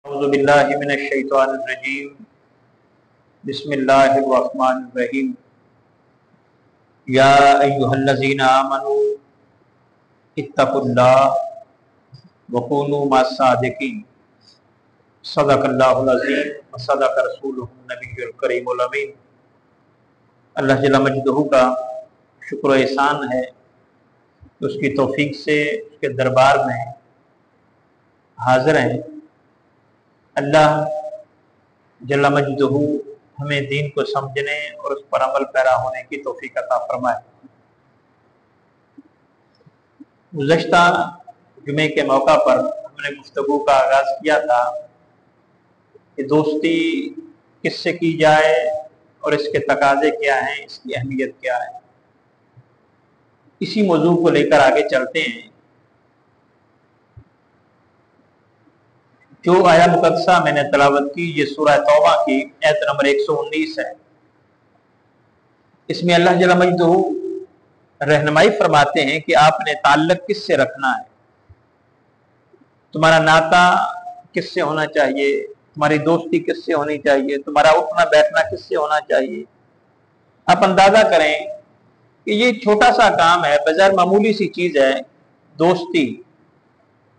औज़ुबिल्लाहि मिनश्शैतानिर्रजीम। बिस्मिल्लाहिर्रहमानिर्रहीम। या अय्युहल्लज़ीना आमनू इत्तक़ुल्लाह व कूनू मस्सादिक़ीन। सदक़ल्लाहुल अज़ीम व सदक़ रसूलुहुन नबियुल करीमुल अमीन। अल्लाह जल्ल मजदहू का शुक्र एहसान है, उसकी तौफीक से उसके दरबार में हाजिर हैं। अल्लाह जल्ल मजदहू हमें दीन को समझने और उस पर अमल पैरा होने की तौफीक अता फरमाए। गुज़श्ता जुमे के मौका पर हमने गुफ्तगू का आगाज़ किया था कि दोस्ती किससे की जाए और इसके तकाज़े क्या हैं, इसकी अहमियत क्या है। इसी मौजू को लेकर आगे चलते हैं। जो आया मुकद्दसा मैंने तलावत की, ये सूरह तौबा की आयत नंबर 119 है। इसमें अल्लाह जल्ल मजदहू रहनुमाई फरमाते हैं कि आपने ताल्लुक किससे रखना है, तुम्हारा नाता किससे होना चाहिए, तुम्हारी दोस्ती किससे होनी चाहिए, तुम्हारा उठना बैठना किससे होना चाहिए। आप अंदाजा करें कि ये छोटा सा काम है, बजाय मामूली सी चीज है दोस्ती।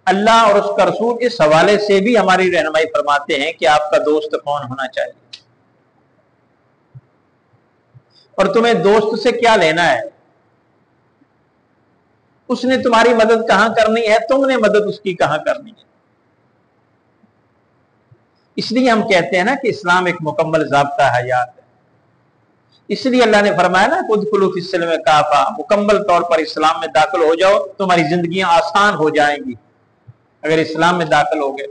अल्लाह और उसका रसूल इस हवाले से भी हमारी रहनुमाई फरमाते हैं कि आपका दोस्त कौन होना चाहिए और तुम्हें दोस्त से क्या लेना है। उसने तुम्हारी मदद कहां करनी है, तुमने मदद उसकी कहां करनी है। इसलिए हम कहते हैं ना कि इस्लाम एक मुकम्मल ज़ाब्ता हयात है। इसलिए अल्लाह ने फरमाया ना, उदखुलू फिस्सिल्म काफा, मुकम्मल तौर पर इस्लाम में दाखिल हो जाओ, तुम्हारी जिंदगियां आसान हो जाएंगी अगर इस्लाम में दाखिल हो गए।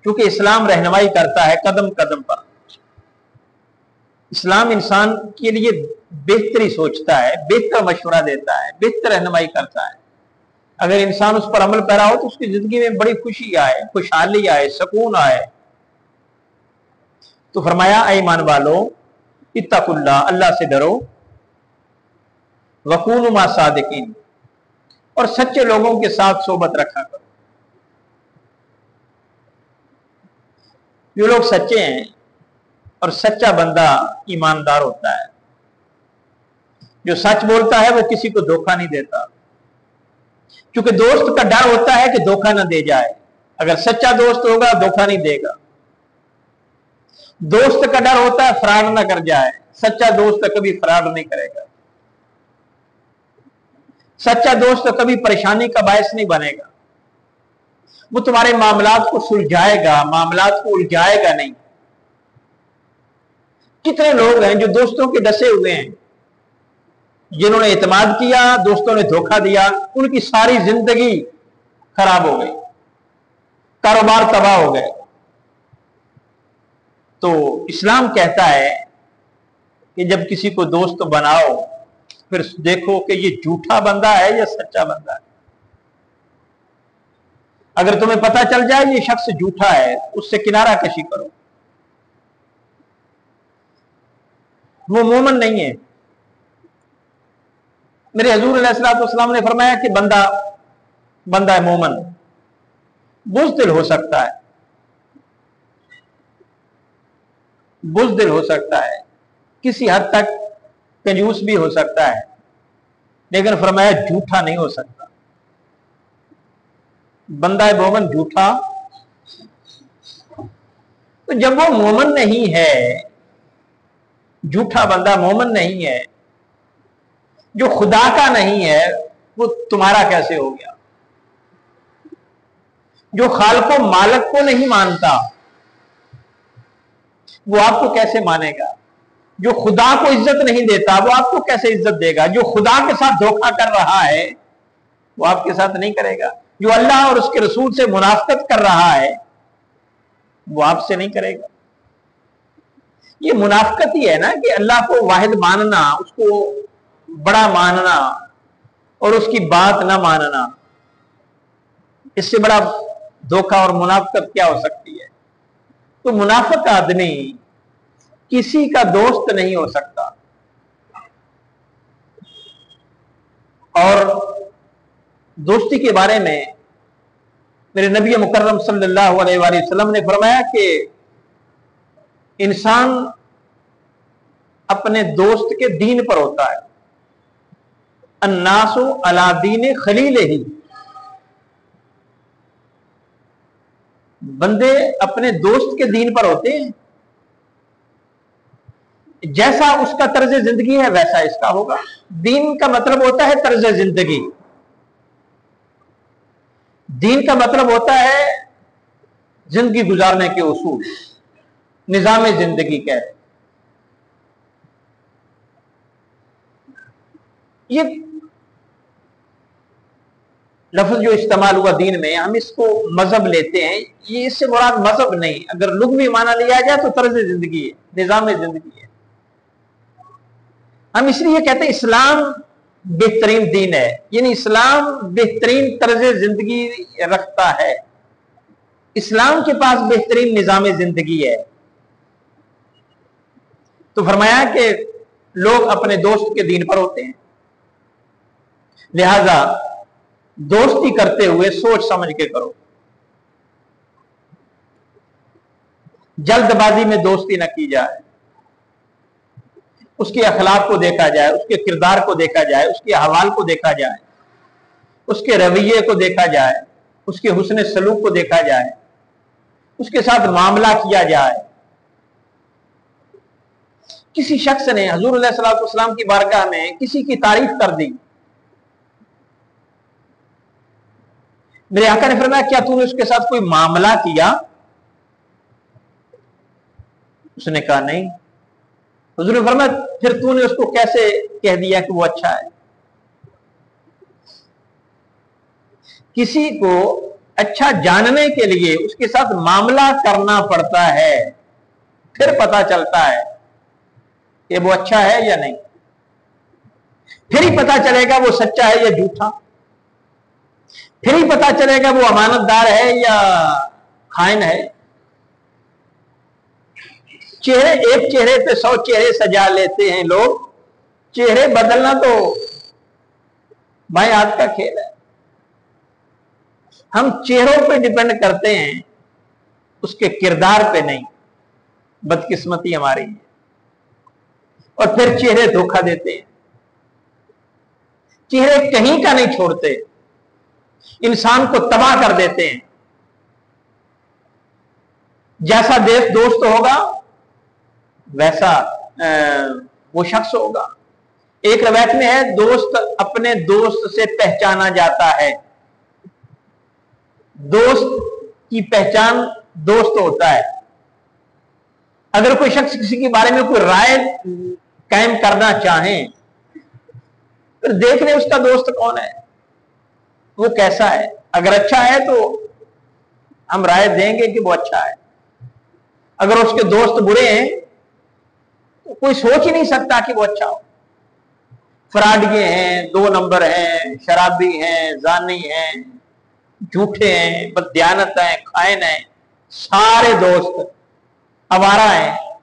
क्योंकि इस्लाम रहनुमाई करता है कदम कदम पर। इस्लाम इंसान के लिए बेहतरी सोचता है, बेहतर मशवरा देता है, बेहतर रहनुमाई करता है। अगर इंसान उस पर अमल पैरा हो तो उसकी जिंदगी में बड़ी खुशी आए, खुशहाली आए, सुकून आए। तो फरमाया, ऐ ईमान वालो इत्तकुल्लाह, अल्लाह से डरो, वकूनु मा सादिकीन, और सच्चे लोगों के साथ सोबत रखा करो। जो लोग सच्चे हैं, और सच्चा बंदा ईमानदार होता है, जो सच बोलता है वो किसी को धोखा नहीं देता। क्योंकि दोस्त का डर होता है कि धोखा ना दे जाए। अगर सच्चा दोस्त होगा धोखा नहीं देगा। दोस्त का डर होता है फ्रॉड ना कर जाए, सच्चा दोस्त कभी फ्रॉड नहीं करेगा। सच्चा दोस्त कभी परेशानी का बायस नहीं बनेगा। वो तुम्हारे मामलात को सुलझाएगा, मामलात को उलझाएगा नहीं। कितने लोग हैं जो दोस्तों के डसे हुए हैं, जिन्होंने इत्मीनान किया, दोस्तों ने धोखा दिया, उनकी सारी जिंदगी खराब हो गई, कारोबार तबाह हो गए। तो इस्लाम कहता है कि जब किसी को दोस्त बनाओ, फिर देखो कि ये झूठा बंदा है या सच्चा बंदा है। अगर तुम्हें पता चल जाए ये शख्स झूठा है, उससे किनारा कशी करो, वो मोमिन नहीं है। मेरे हुजूर अलैहिस्सलाम ने फरमाया कि बंदा मोमिन बुज़दिल हो सकता है, बुज़दिल हो सकता है, किसी हद तक कंजूस भी हो सकता है, लेकिन फरमाया झूठा नहीं हो सकता। बंदा है मोमिन झूठा, तो जब वो मोमिन नहीं है, झूठा बंदा मोमिन नहीं है, जो खुदा का नहीं है, वो तुम्हारा कैसे हो गया। जो खालिक मालिक को नहीं मानता, वो आपको कैसे मानेगा। जो खुदा को इज्जत नहीं देता, वो आपको कैसे इज्जत देगा। जो खुदा के साथ धोखा कर रहा है, वो आपके साथ नहीं करेगा। जो अल्लाह और उसके रसूल से मुनाफिकत कर रहा है, वो आपसे नहीं करेगा। ये मुनाफिकत ही है ना कि अल्लाह को वाहिद मानना, उसको बड़ा मानना और उसकी बात ना मानना। इससे बड़ा धोखा और मुनाफिकत क्या हो सकती है। तो मुनाफिक आदमी किसी का दोस्त नहीं हो सकता। और दोस्ती के बारे में मेरे नबी मुकर्रम सल्लल्लाहु अलैहि वसल्लम ने फरमाया कि इंसान अपने दोस्त के दीन पर होता है। अन्नासु अला दीन खलीलिही, बंदे अपने दोस्त के दीन पर होते हैं। जैसा उसका तर्ज जिंदगी है वैसा इसका होगा। दीन का मतलब होता है तर्ज जिंदगी, दीन का मतलब होता है जिंदगी गुजारने के उसूल, निजाम जिंदगी कहते। ये लफ्ज जो इस्तेमाल हुआ दीन में, हम इसको मजहब लेते हैं, ये इससे मुराद मजहब नहीं। अगर लुग़वी माना लिया जाए तो तर्ज जिंदगी है, निजाम जिंदगी है। हम इसलिए कहते हैं इस्लाम बेहतरीन दीन है, यानी इस्लाम बेहतरीन तर्ज जिंदगी रखता है, इस्लाम के पास बेहतरीन निजाम जिंदगी है। तो फरमाया कि लोग अपने दोस्त के दीन पर होते हैं, लिहाजा दोस्ती करते हुए सोच समझ के करो, जल्दबाजी में दोस्ती न की जाए। उसके अखलाक को देखा जाए, उसके किरदार को देखा जाए, उसके अहवाल को देखा जाए, उसके रवैये को देखा जाए, उसके हुस्न सलूक को देखा जाए, उसके साथ मामला किया जाए। किसी शख्स ने हुजूर अलैहिस्सलातु वस्सलाम की बारगाह में किसी की तारीफ कर दी, मेरे आका ने फरमाया क्या तूने उसके साथ कोई मामला किया? उसने कहा नहीं। हुजूर ने फरमाया फिर तूने उसको कैसे कह दिया कि वो अच्छा है? किसी को अच्छा जानने के लिए उसके साथ मामला करना पड़ता है, फिर पता चलता है कि वो अच्छा है या नहीं। फिर ही पता चलेगा वो सच्चा है या झूठा, फिर ही पता चलेगा वो अमानतदार है या खाइन है। एक चेहरे पे 100 चेहरे सजा लेते हैं लोग, चेहरे बदलना तो बाएं हाथ का खेल है। हम चेहरों पे डिपेंड करते हैं, उसके किरदार पे नहीं। बदकिस्मती हमारी है। और फिर चेहरे धोखा देते हैं, चेहरे कहीं का नहीं छोड़ते, इंसान को तबाह कर देते हैं। जैसा दोस्त होगा वैसा वो शख्स होगा। एक रवायत में है दोस्त अपने दोस्त से पहचाना जाता है। दोस्त की पहचान दोस्त होता है। अगर कोई शख्स किसी के बारे में कोई राय कायम करना चाहे तो देख ले उसका दोस्त कौन है, वो कैसा है। अगर अच्छा है तो हम राय देंगे कि वो अच्छा है। अगर उसके दोस्त बुरे हैं तो कोई सोच ही नहीं सकता कि वो अच्छा हो। फ्रॉडिये हैं, 2 नंबर हैं, शराबी हैं, जानी हैं, झूठे हैं, बददियानत हैं, खाइन हैं, सारे दोस्त आवारा हैं।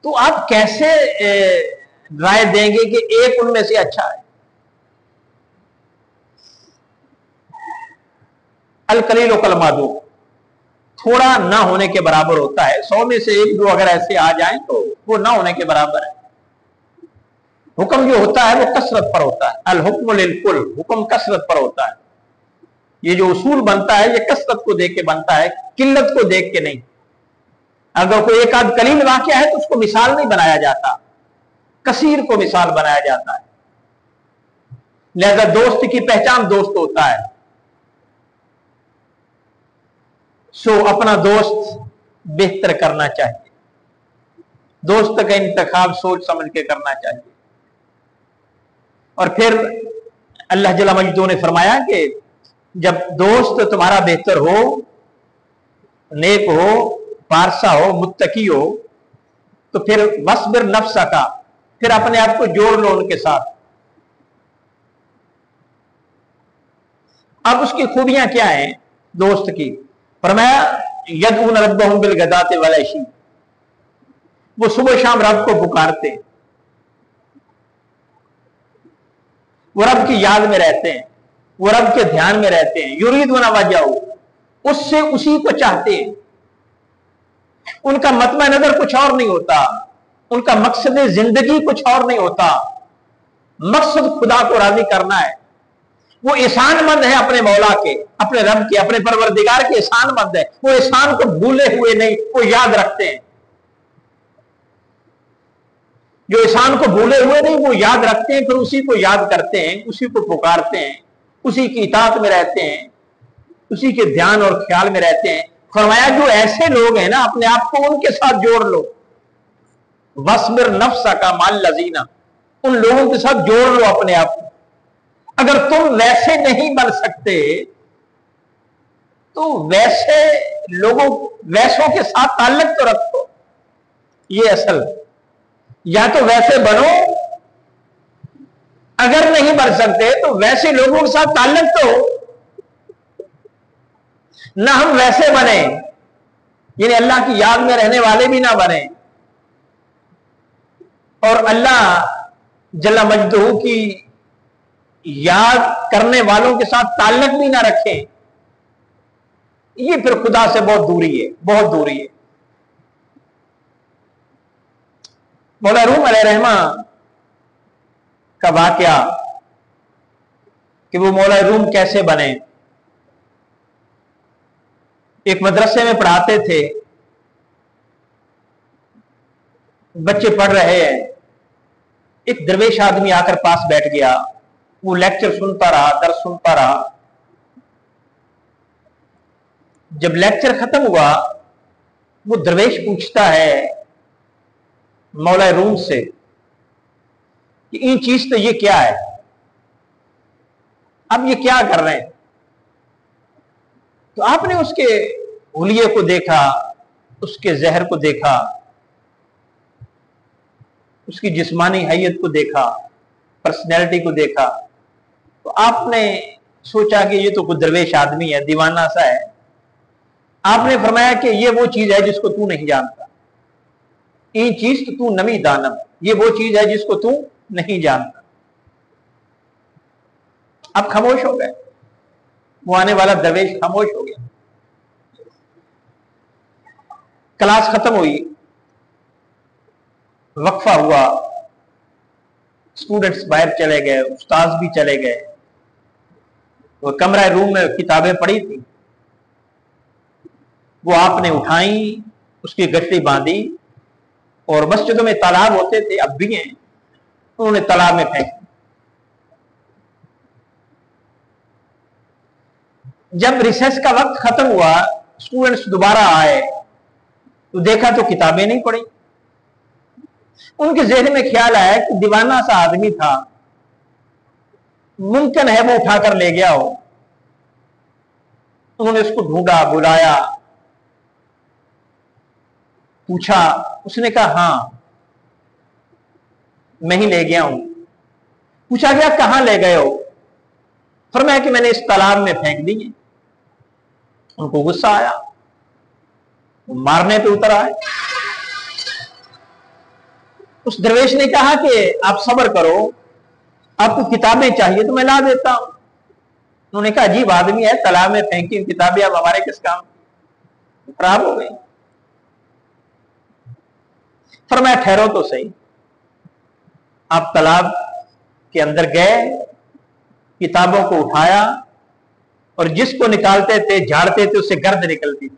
तो आप कैसे राय देंगे कि एक उनमें से अच्छा है? अल कलील व कल मादूम, थोड़ा ना होने के बराबर होता है। 100 में से 1-2 अगर ऐसे आ जाएं तो वो ना होने के बराबर है। हुक्म जो होता है वो कसरत पर होता है। अल हुक्म लिल कुल, हुक्म कसरत पर होता है। ये जो उसूल बनता है ये कसरत को देख के बनता है, किल्लत को देख के नहीं। अगर कोई एक आध कलील वाक़या है तो उसको मिसाल नहीं बनाया जाता, कसीर को मिसाल बनाया जाता है। लिहाजा दोस्त की पहचान दोस्त होता है। सो अपना दोस्त बेहतर करना चाहिए, दोस्त का इंतखाब सोच समझ के करना चाहिए। और फिर अल्लाह जल्ला मजदू ने फरमाया कि जब दोस्त तुम्हारा बेहतर हो, नेक हो, पारसा हो, मुत्तकी हो, तो फिर वस्बिर नफ्सा का, फिर अपने आप को जोड़ लो उनके साथ। अब उसकी खूबियां क्या हैं दोस्त की? फरमाया यदऊन रब्बहुम बिल गदाति वल अशी, वो सुबह शाम रब को पुकारते, वो रब की याद में रहते हैं। वो रब के ध्यान में रहते हैं। युरीदूना वजहहू, उससे उसी को चाहते हैं। उनका मतमा नजर कुछ और नहीं होता, उनका मकसद जिंदगी कुछ और नहीं होता। मकसद खुदा को राजी करना है। वो एहसानमंद है अपने मौला के, अपने रब के, अपने परवरदिगार के एहसानमंद है। वो एहसान को भूले हुए नहीं, वो याद रखते हैं। जो एहसान को भूले हुए नहीं, वो याद रखते हैं, फिर उसी को याद करते हैं, उसी को पुकारते हैं, उसी की इताअत में रहते हैं, उसी के ध्यान और ख्याल में रहते हैं। फरमाया जो ऐसे लोग हैं ना, अपने आप को उनके साथ जोड़ लो। वस्बिर नफ्सा का माल लजीना, उन लोगों के साथ जोड़ लो अपने आप को। अगर तुम वैसे नहीं बन सकते तो वैसे लोगों, वैसों के साथ ताल्लुक तो रखो। ये असल, या तो वैसे बनो, अगर नहीं बन सकते तो वैसे लोगों के साथ ताल्लुक तो हो ना। हम वैसे बने यानी अल्लाह की याद में रहने वाले भी ना बने, और अल्लाह जल्ला मजदूह की याद करने वालों के साथ ताल्लुक भी ना रखें। ये फिर खुदा से बहुत दूरी है, बहुत दूरी है। मौला रूम अलैहिर्रहमा का वाकया कि वो मौला रूम कैसे बने। एक मदरसे में पढ़ाते थे, बच्चे पढ़ रहे हैं, एक दरवेश आदमी आकर पास बैठ गया। वो लेक्चर सुनता रहा, दर्स सुनता रहा। जब लेक्चर खत्म हुआ, वो दरवेश पूछता है मौला रूम से कि इन चीज तो ये क्या है, अब ये क्या कर रहे हैं। तो आपने उसके हुलिये को देखा, उसके जहर को देखा, उसकी जिस्मानी हैयत को देखा, पर्सनैलिटी को देखा, तो आपने सोचा कि ये तो कोई दरवेश आदमी है, दीवाना सा है। आपने फरमाया कि ये वो चीज है जिसको तू नहीं जानता, ये चीज तो तू नमी दानम, ये वो चीज है जिसको तू नहीं जानता। अब खामोश हो गए, वो आने वाला दरवेश खामोश हो गया। क्लास खत्म हुई, वक्फा हुआ, स्टूडेंट्स बाहर चले गए, उस्ताद भी चले गए। वो कमरा रूम में किताबें पड़ी थी, वो आपने उठाई, उसकी गठरी बांधी, और मस्जिदों में तालाब होते थे, अब भी हैं, उन्होंने तालाब में फेंक। जब रिसेस का वक्त खत्म हुआ, स्टूडेंट्स दोबारा आए तो देखा तो किताबें नहीं पड़ी। उनके ज़हन में ख्याल आया कि दीवाना सा आदमी था, मुमकिन है वो उठाकर ले गया हो। उन्होंने उसको ढूंढा, बुलाया, पूछा, उसने कहा हाँ मैं ही ले गया हूं। पूछा गया कहां ले गए हो? फरमाया कि मैंने इस तालाब में फेंक दिए। उनको गुस्सा आया, मारने पे उतर आए। उस दरवेश ने कहा कि आप सब्र करो, आपको किताबें चाहिए तो मैं ला देता हूं। उन्होंने कहा अजीब आदमी है, तालाब में फेंकी किताबें अब हमारे किस काम, खराब हो गई। फरमाया ठहरो तो सही। आप तालाब के अंदर गए, किताबों को उठाया, और जिसको निकालते थे, झाड़ते थे, उससे गर्द निकलती थी।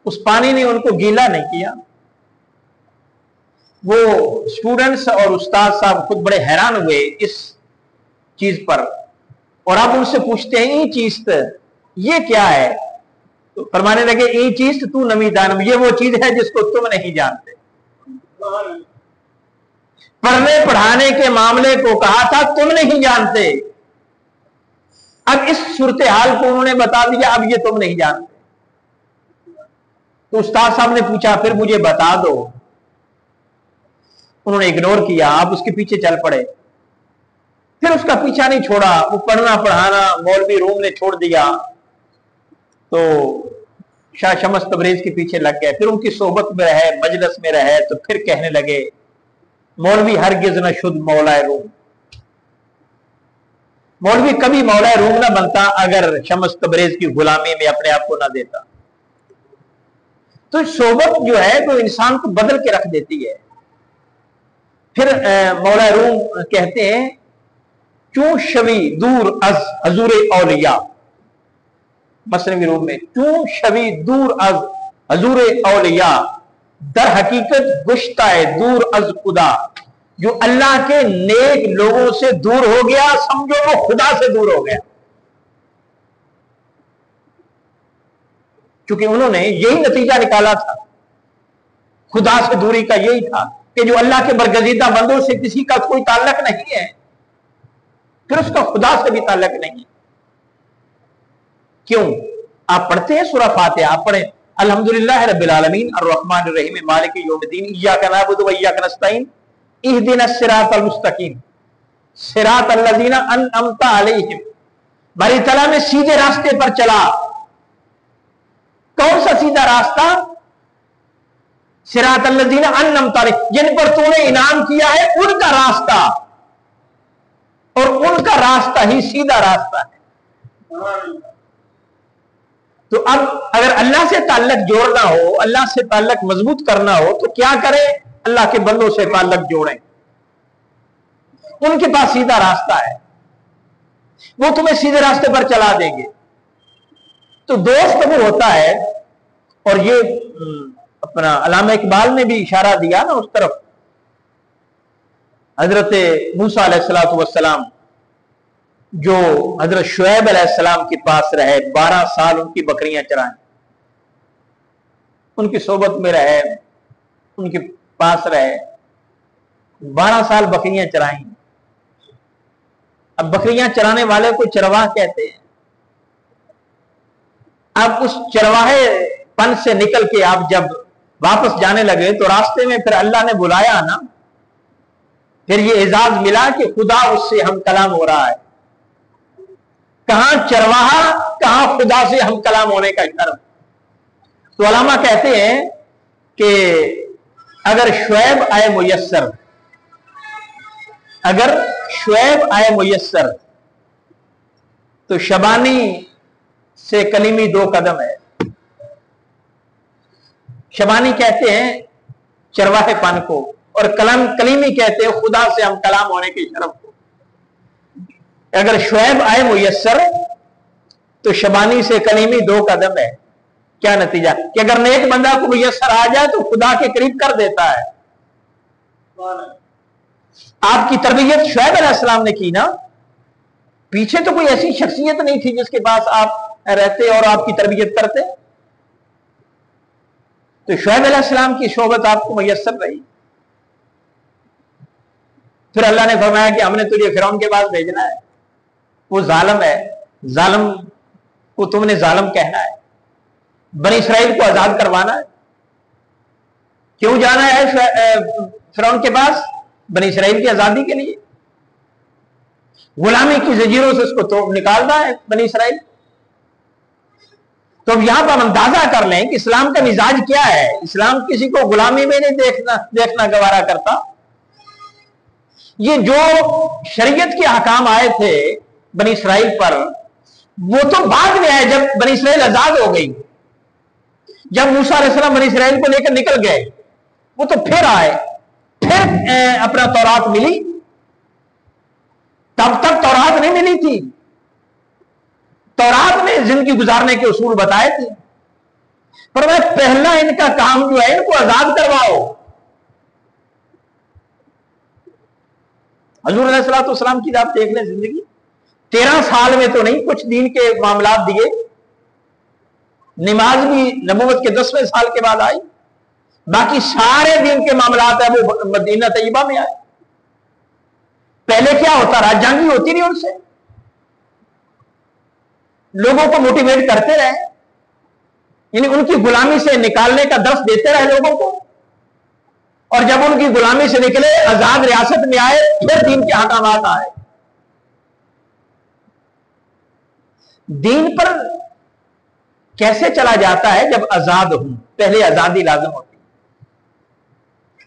उस पानी ने उनको गीला नहीं किया। वो स्टूडेंट्स और उस्ताद साहब खुद बड़े हैरान हुए इस चीज पर, और आप उनसे पूछते हैं ये चीज ये क्या है? तो फरमाने लगे ये चीज तू नमी दानम, ये वो चीज है जिसको तुम नहीं जानते। पढ़ने पढ़ाने के मामले को कहा था तुम नहीं जानते, अब इस सूरत हाल को उन्होंने बता दिया, अब ये तुम नहीं जानते। तो उस्ताद साहब ने पूछा फिर मुझे बता दो। उन्होंने इग्नोर किया, आप उसके पीछे चल पड़े। फिर उसका पीछा नहीं छोड़ा, वो पढ़ना पढ़ाना मौलवी रूम ने छोड़ दिया, तो शाह शमस तबरेज के पीछे लग गए। फिर उनकी सोहबत में रहे, मजलिस में रहे, तो फिर कहने लगे मौलवी हरगिज न शुद्ध मौलाए रूम। मौलवी कभी मौला रूम ना बनता अगर शम्स तबरेज की गुलामी में अपने आप को ना देता। तो सोबत जो है वो इंसान को बदल के रख देती है। फिर मौला रूम कहते हैं, क्यों शवी दूर अज हजूर औलिया, मसनवी रूम में, क्यों शवी दूर अज हजूर औलिया, दर हकीकत गुश्ता है दूर अज खुदा। जो अल्लाह के नेक लोगों से दूर हो गया, समझो वो खुदा से दूर हो गया। क्योंकि उन्होंने यही नतीजा निकाला था, खुदा से दूरी का यही था कि जो अल्लाह के बरगजीदा बंदों से किसी का कोई ताल्लुक नहीं है, फिर उसका खुदा से भी ताल्लुक नहीं है। क्यों? आप पढ़ते हैं सूरह फातिहा, आप पढ़े अल्हम्दुलिल्लाह रब्बिल आलमीन अर्रहमानिर रहीम मालिक यौमिद्दीन इय्याका नअबुदु व इय्याका नस्तईन इहदिनस सिरातल मुस्तकीम सिरातल लज़ीना अनअमता अलैहिम। बारी तआला ने सीधे रास्ते पर चला। कौन सा सीधा रास्ता? सिरातल लज़ीना अनअमता अलैहिम, जिन पर तूने इनाम किया है उनका रास्ता, और उनका रास्ता ही सीधा रास्ता है। तो अब अगर अल्लाह से ताल्लुक जोड़ना हो, अल्लाह से ताल्लुक मजबूत करना हो, तो क्या करें? अल्लाह के बंदों से ताल्लुक जोड़ें। उनके पास सीधा रास्ता है, वो तुम्हें सीधे रास्ते पर चला देंगे। तो दोस्त वो होता है, और ये अपना अल्लामा इकबाल ने भी इशारा दिया ना उस तरफ। हजरत मूसा अलैहिस्सलातु वस्सलाम जो हजरत शुएब अलैहिस्सलाम के पास रहे, 12 साल उनकी बकरियां चराएं, उनकी सोबत में रहे, उनके पास रहे, 12 साल बकरियां चराई। अब बकरियां चराने वाले को चरवाह कहते हैं। अब उस चरवाहे पन से निकल के आप जब वापस जाने लगे तो रास्ते में फिर अल्लाह ने बुलाया ना, फिर ये एजाज मिला कि खुदा उससे हम कलाम हो रहा है। कहां चरवाहा, कहां खुदा से हम कलाम होने का शर्म। तो उलमा कहते हैं कि अगर शुएब आए मुयस्सर, अगर शुएब आए मुयस्सर, तो शबानी से कलीमी 2 कदम है। शबानी कहते हैं चरवाहेपन को, और कलीमी कहते हैं खुदा से हम कलाम होने की शर्फ को। अगर शुएब आए मुयस्सर, तो शबानी से कलीमी 2 कदम है। क्या नतीजा? कि अगर नेक बंदा को मुयस्सर आ जाए तो खुदा के करीब कर देता है। आपकी तरबियत शुएब अलैहिस्सलाम ने की ना, पीछे तो कोई ऐसी शख्सियत नहीं थी जिसके पास आप रहते और आपकी तरबियत करते। तो शुएब अलैहिस्सलाम की सोबत आपको मुयस्सर रही। फिर अल्लाह ने फरमाया कि हमने तुझे फिरौन के पास भेजना है, वो जालिम है, जालिम को तुमने जालिम कहना है, बनी इसराइल को आजाद करवाना है। क्यों जाना है फिरौन के पास? बनी इसराइल की आजादी के लिए। गुलामी की जंजीरों से उसको तो निकालना है बनी इसराइल। तो अब यहां पर हम अंदाजा कर लें कि इस्लाम का मिजाज क्या है। इस्लाम किसी को गुलामी में नहीं देखना गवारा करता। ये जो शरीयत के अहकाम आए थे बनी इसराइल पर, वो तो बाद में आए जब बनी इसराइल आजाद हो गई। जब मूसा अलैहिस्सलाम बनी इसराइल को लेकर निकल गए, वो तो फिर आए, फिर अपना तौरात मिली। तब तक तौरात नहीं मिली थी। तौरात में जिंदगी गुजारने के उसूल बताए थे, पर वह पहला इनका काम जो है, इनको आजाद करवाओ। हजूर अलैहिस्सलाम की आप देख लें जिंदगी, 13 साल में तो नहीं, कुछ दिन के मामला दिए। नमाज भी नबूवत के 10वें साल के बाद आई, बाकी सारे दिन के मामला है वो मदीना तैयबा में आए। पहले क्या होता रहा? जंग होती नहीं उनसे, लोगों को मोटिवेट करते रहे, यानी उनकी गुलामी से निकालने का दर्श देते रहे लोगों को। और जब उनकी गुलामी से निकले, आजाद रियासत में आए, फिर दीन के अहकाम आए। दीन पर कैसे चला जाता है जब आजाद हूं? पहले आजादी लाजम होती।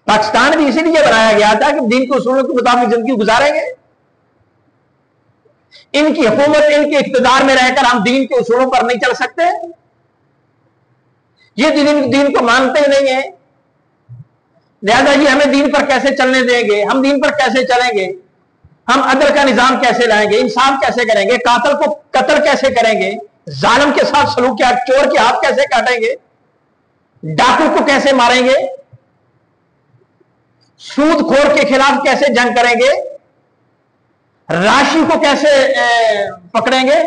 पाकिस्तान भी इसीलिए बनाया गया था कि दीन के उसूलों के मुताबिक जिंदगी गुजारेंगे। इनकी हुकूमत, इनके इख्तिदार में रहकर हम दीन के उसूलों पर नहीं चल सकते? ये दीन को मानते ही नहीं है। लिहाजा जी हमें दीन पर कैसे चलने देंगे? हम दीन पर कैसे चलेंगे? हम अदल का निजाम कैसे लाएंगे? इंसाफ कैसे करेंगे? कातिल को कत्ल कैसे करेंगे? जालिम के साथ सलूक क्या? चोर के हाथ कैसे काटेंगे? डाकू को कैसे मारेंगे? सूदखोर के खिलाफ कैसे जंग करेंगे? राशि को कैसे पकड़ेंगे?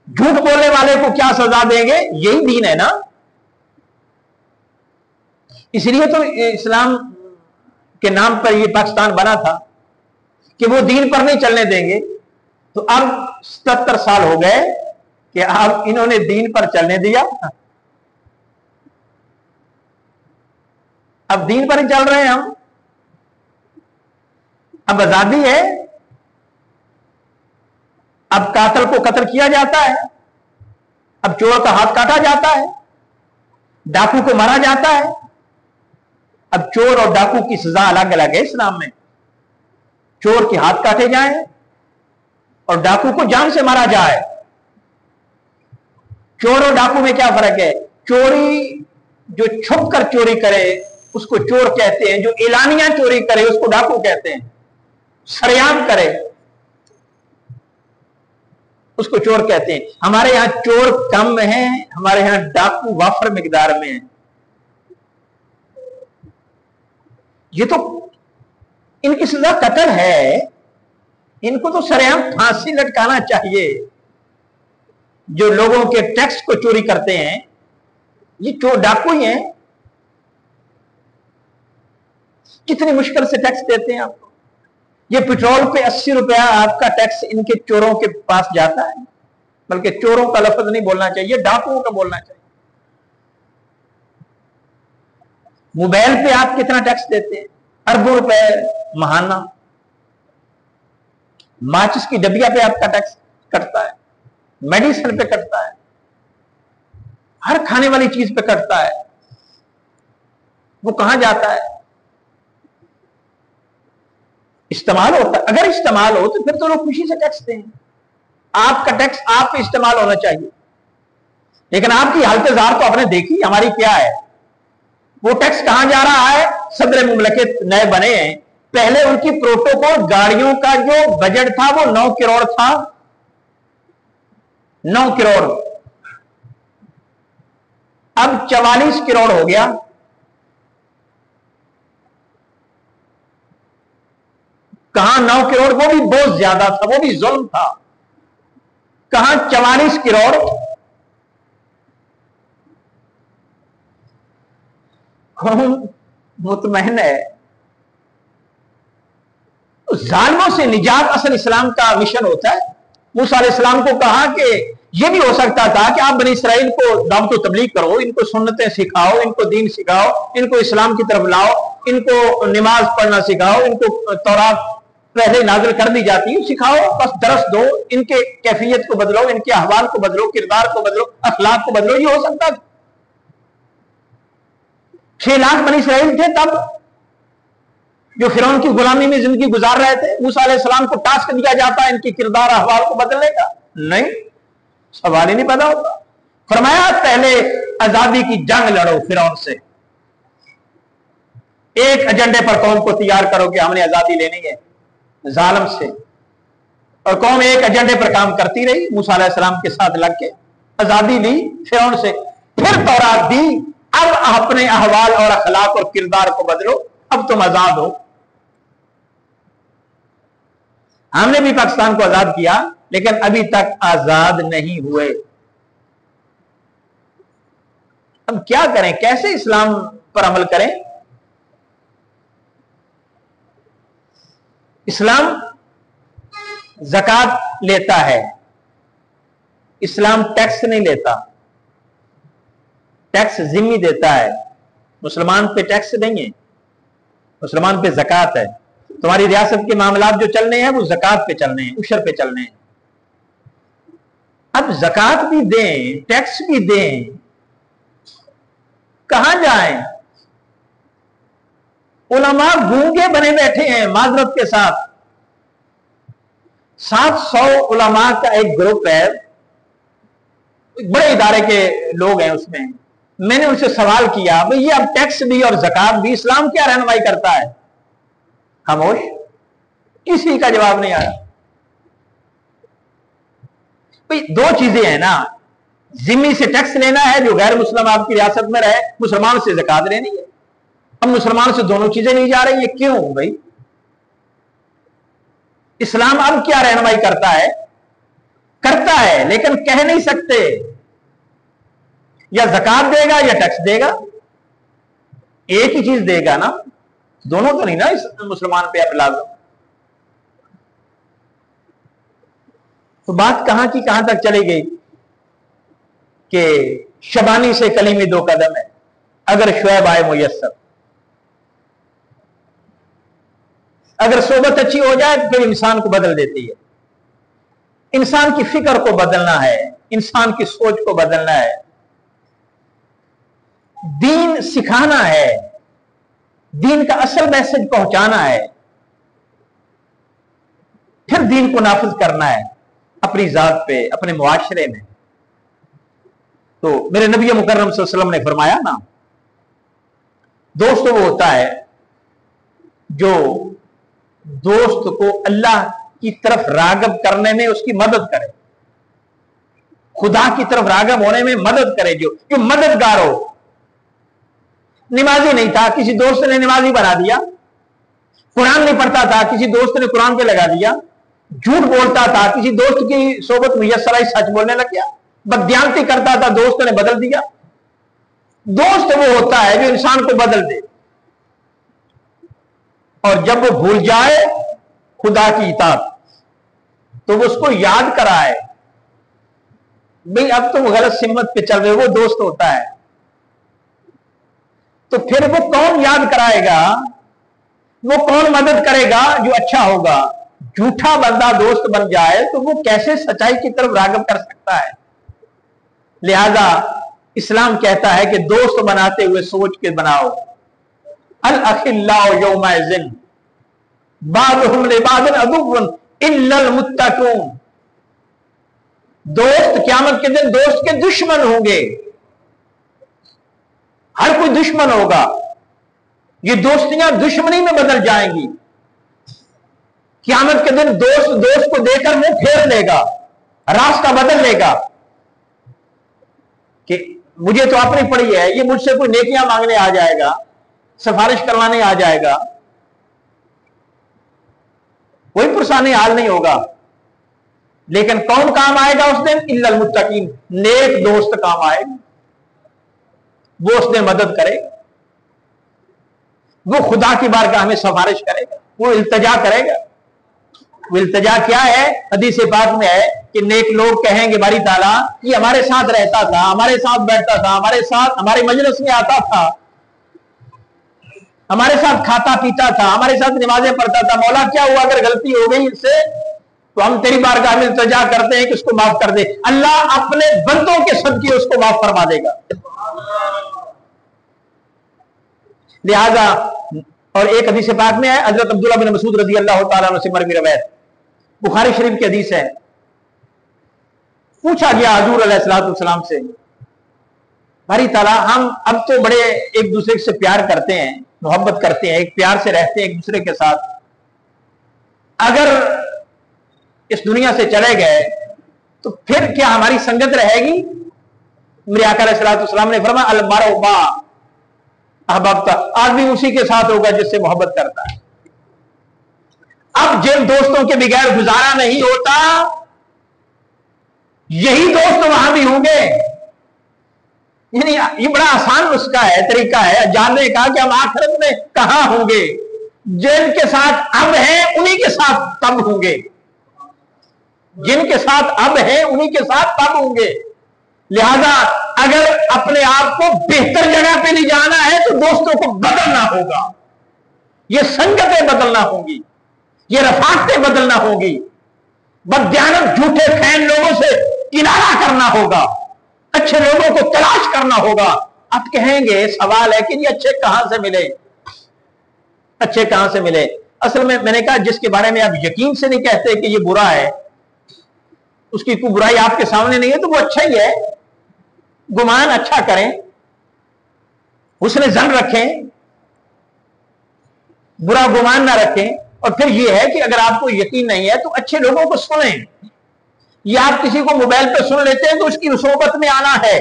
झूठ बोलने वाले को क्या सजा देंगे? यही दीन है ना। इसलिए तो इस्लाम के नाम पर यह पाकिस्तान बना था कि वो दीन पर नहीं चलने देंगे। तो अब 77 साल हो गए कि अब इन्होंने दीन पर चलने दिया, अब दीन पर ही चल रहे हैं हम। अब आजादी है, अब कातिल को कत्ल किया जाता है, अब चोर का हाथ काटा जाता है, डाकू को मारा जाता है। अब चोर और डाकू की सजा अलग अलग है इस्लाम में। चोर के हाथ काटे जाएं और डाकू को जान से मारा जाए। चोर और डाकू में क्या फर्क है? चोरी जो छुप कर चोरी करे उसको चोर कहते हैं, जो एलानिया चोरी करे उसको डाकू कहते हैं। सरेआम करे उसको चोर कहते हैं। हमारे यहां चोर कम है, हमारे यहां डाकू वाफर मिकदार में है। ये तो इनकी सजा कत्ल है, इनको तो सरेआम फांसी लटकाना चाहिए। जो लोगों के टैक्स को चोरी करते हैं ये चोर डाकू ही हैं। कितनी मुश्किल से टैक्स देते हैं आपको। ये पेट्रोल पे 80 रुपया आपका टैक्स इनके चोरों के पास जाता है। बल्कि चोरों का लफ्ज नहीं बोलना चाहिए, डाकुओं का बोलना चाहिए। मोबाइल पे आप कितना टैक्स देते हैं? अरबों रुपए महाना। माचिस की डबिया पे आपका टैक्स कटता है, मेडिसिन पे कटता है, हर खाने वाली चीज पे कटता है। वो कहां जाता है? इस्तेमाल होता है। अगर इस्तेमाल हो तो फिर तो लोग खुशी से टैक्स दें। आपका टैक्स आप पे इस्तेमाल होना चाहिए। लेकिन आपकी हालत जार तो आपने देखी हमारी क्या है। वो टैक्स कहां जा रहा है? सदर मुमलकत नए बने हैं, पहले उनकी प्रोटोकॉल गाड़ियों का जो बजट था वो 9 करोड़ था। 9 करोड़ अब 44 करोड़ हो गया। कहां 9 करोड़? वो भी बहुत ज्यादा था, वो भी जुल्म था। कहां 44 करोड़? कौन मुतमईन है? जालिमों से निजात असल इस्लाम का मिशन होता है। मूसा अलैहिस्सलाम को कहा कि यह भी हो सकता था कि आप बनी इसराइल को दावत व तबलीग करो, इनको सुन्नतें सिखाओ, इनको दीन सिखाओ, इनको इस्लाम की तरफ लाओ, इनको नमाज पढ़ना सिखाओ, इनको तौरात पहले नाज़िल कर दी जाती है सिखाओ, बस दरस दो, इनके कैफियत को बदलो, इनके अहवाल को बदलो, किरदार को बदलो, अखलाक को बदलो। ये हो सकता था। 6 लाख बनी इसराइल थे तब, जो फिरौन की गुलामी में जिंदगी गुजार रहे थे। मूसा अलैहिस्सलाम को टास्क दिया जाता है इनकी किरदार अहवाल को बदलने का? नहीं, सवाल ही नहीं पैदा होता। फरमाया पहले आजादी की जंग लड़ो फिरौन से, एक एजेंडे पर कौम को तैयार करो कि हमने आजादी लेनी है जालिम से। और कौम एक एजेंडे पर काम करती रही, मूसा अलैहिस्सलाम के साथ लग के आजादी ली फिरौन से, फिर तौरात दी। अब अपने अहवाल और अखलाक और किरदार को बदलो, अब तुम आजाद हो। हमने भी पाकिस्तान को आजाद किया लेकिन अभी तक आजाद नहीं हुए। अब क्या करें? कैसे इस्लाम पर अमल करें? इस्लाम ज़कात लेता है, इस्लाम टैक्स नहीं लेता। टैक्स जिम्मी देता है। मुसलमान पे टैक्स नहीं है, मुसलमान पे ज़कात है। तुम्हारी रियासत के मामलात जो चलने हैं वो ज़कात पे चलने हैं, उशर पे चलने हैं। अब ज़कात भी दें, टैक्स भी दें, कहां जाएं? उलमा गूंगे बने बैठे हैं माजरत के साथ। 700 उलमा का एक ग्रुप है, बड़े इदारे के लोग हैं उसमें। मैंने उनसे सवाल किया, भाई ये अब टैक्स भी और ज़कात भी इस्लाम क्या रहनुमाई करता है? खामोश, किसी का जवाब नहीं आया। भाई दो चीजें हैं ना, जिम्मी से टैक्स लेना है जो गैर मुस्लिम आपकी रियासत में रहे, मुसलमान से ज़कात लेनी है। अब मुसलमान से दोनों चीजें नहीं जा रही है, क्यों भाई? इस्लाम अब क्या रहनुमाई करता है? करता है लेकिन कह नहीं सकते, या ज़कात देगा या टैक्स देगा, एक ही चीज देगा ना, दोनों तो नहीं ना इस मुसलमान पे अब लाज़िम। तो बात कहां की कहां तक चली गई कि शबानी से कलीमी दो कदम है, अगर शुएब आए मुयस्सर, अगर सोबत अच्छी हो जाए तो फिर इंसान को बदल देती है। इंसान की फिक्र को बदलना है, इंसान की सोच को बदलना है, दीन सिखाना है, दीन का असल मैसेज पहुंचाना है, फिर दीन को नाफिज करना है अपनी जात पे, अपने मुआशरे में। तो मेरे नबी मुकर्रम सल्लल्लाहु अलैहि वसल्लम ने फरमाया ना, दोस्त वो होता है जो दोस्त को अल्लाह की तरफ रागब करने में उसकी मदद करे, खुदा की तरफ रागब होने में मदद करे, जो मददगार हो। नमाजी नहीं था, किसी दोस्त ने नमाजी बना दिया। कुरान नहीं पढ़ता था, किसी दोस्त ने कुरान पे लगा दिया। झूठ बोलता था, किसी दोस्त की सोबत मुयस्सर आई, सच बोलने लग गया। बददियानती करता था, दोस्त ने बदल दिया। दोस्त वो होता है जो इंसान को बदल दे, और जब वो भूल जाए खुदा की इताअत तो वो उसको याद कराए, भाई अब तुम गलत सिमत पे चल रहे हो, वो दोस्त होता है। तो फिर वो कौन याद कराएगा, वो कौन मदद करेगा? जो अच्छा होगा। झूठा बंदा दोस्त बन जाए तो वो कैसे सच्चाई की तरफ रागब कर सकता है? लिहाजा इस्लाम कहता है कि दोस्त बनाते हुए सोच के बनाओ। अल अखिल्लाउ यौमइज़िन बादुहुम लिबादिन अदुव्वुन इल्लल मुत्तकून। दोस्त क़यामत के दिन दोस्त के दुश्मन होंगे, हर कोई दुश्मन होगा। ये दोस्तियां दुश्मनी में बदल जाएंगी। क़यामत के दिन दोस्त दोस्त को देकर मुंह फेर लेगा, रास्ता बदल लेगा कि मुझे तो अपनी पड़ी है, ये मुझसे कोई नेकियां मांगने आ जाएगा, सिफारिश करवाने आ जाएगा। कोई पुरसानी हाल नहीं होगा। लेकिन कौन काम आएगा उस दिन? इल्लल मुत्तकीन, नेक दोस्त काम आएगा। वो उसने मदद करेगा, वो खुदा की बारगाह में सिफारिश करेगा, वो इल्तिजा करेगा। वो इल्तिजा क्या है? हदीस पाक में है कि नेक लोग कहेंगे, बारी ताला ये हमारे साथ रहता था, हमारे साथ बैठता था, हमारे साथ हमारे मजलिस में आता था, हमारे साथ खाता पीता था, हमारे साथ नमाजें पढ़ता था। मौला क्या हुआ अगर गलती हो गई इससे, तो हम तेरी बारगाह में इल्तिजा करते हैं कि उसको माफ कर दे। अल्लाह अपने बंदों के सदके उसको माफ फरमा देगा। लिहाजा, और एक हदीस पाक में है, हजरत अब्दुल्लाह बिन मसूद रज़ी अल्लाह तआला अन्हु से मरवी रवायत, बुखारी शरीफ की हदीस है। पूछा गया हुजूर अलैहिस्सलातु वस्सलाम से, बारी ताला हम अब तो बड़े एक दूसरे से प्यार करते हैं, मोहब्बत करते हैं, एक प्यार से रहते हैं एक दूसरे के साथ, अगर इस दुनिया से चले गए तो फिर क्या हमारी संगत रहेगी? मेरे आका अलैहिस्सलातु वस्सलाम ने फरमाया, अल मरउ मा अहबब्ता, आदमी उसी के साथ होगा जिससे मोहब्बत करता है। अब जिन दोस्तों के बगैर गुजारा नहीं होता, यही दोस्त वहां भी होंगे। यानी ये बड़ा आसान नुस्खा है, तरीका है जानने का कि हम आखिरत में कहां होंगे। जिनके साथ अब है उन्हीं के साथ तब होंगे, जिनके साथ अब है उन्हीं के साथ तब होंगे। लिहाजा अगर अपने आप को बेहतर जगह पे ले जाना है तो दोस्तों को बदलना होगा, ये संगतें बदलना होंगी, ये रफाकतें बदलना होगी, बददियानत झूठे फैन लोगों से किनारा करना होगा, अच्छे लोगों को तलाश करना होगा। अब कहेंगे सवाल है कि ये अच्छे कहां से मिले, अच्छे कहां से मिले? असल में मैंने कहा जिसके बारे में आप यकीन से नहीं कहते कि ये बुरा है, उसकी कोई बुराई आपके सामने नहीं है तो वो अच्छा ही है। गुमान अच्छा करें, उसने जन रखें, बुरा गुमान ना रखें। और फिर ये है कि अगर आपको यकीन नहीं है तो अच्छे लोगों को सुनें। ये आप किसी को मोबाइल पे सुन लेते हैं तो उसकी सोबत में आना है।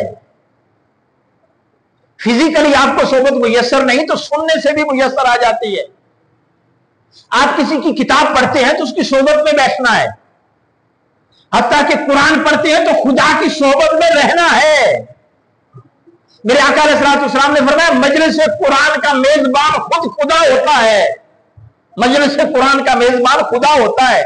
फिजिकली आपको सोबत मुयस्सर नहीं तो सुनने से भी मुयस्सर आ जाती है। आप किसी की किताब पढ़ते हैं तो उसकी सोबत में बैठना है। हत्ता कि कुरान पढ़ते हैं तो खुदा की सोबत में रहना है। मेरे आका अलैहिस्सलाम ने फरमाया मजलिस कुरान का मेजबान खुद खुदा होता है। मजलिस कुरान का मेजबान खुदा होता है,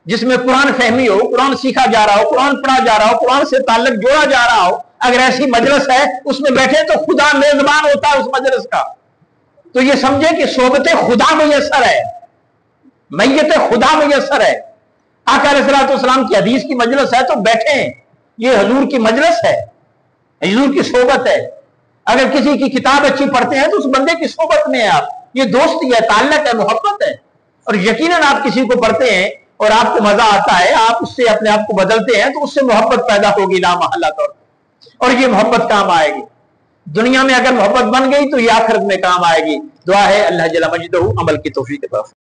जिसमें कुरान फहमी हो, कुरान सीखा जा रहा हो, कुरान पढ़ा जा रहा हो, कुरान से ताल्लुक जोड़ा जा रहा हो। अगर ऐसी मजलिस है उसमें बैठे तो खुदा मेजबान होता है उस मजलिस का। तो ये समझे कि सोबत खुदा मुयस्सर है, मैयत खुदा मुयस्सर है। आका अलैहिस्सलाम की हदीस की मजलिस है तो बैठे, ये हजूर की मजलिस है, हजूर की सोबत है। अगर किसी की किताब अच्छी पढ़ते हैं तो उस बंदे की सोबत में है आप। ये दोस्ती है, ताल्लुक है, मोहब्बत है। और यकीनन आप किसी को पढ़ते हैं और आपको मजा आता है, आप उससे अपने आप को बदलते हैं तो उससे मोहब्बत पैदा होगी लामहल्ला तौर पर, और ये मोहब्बत काम आएगी। दुनिया में अगर मोहब्बत बन गई तो ये आखिरत में काम आएगी। दुआ है अल्लाह जल्ल मजदहू अमल की तौफीक अता फरमाए।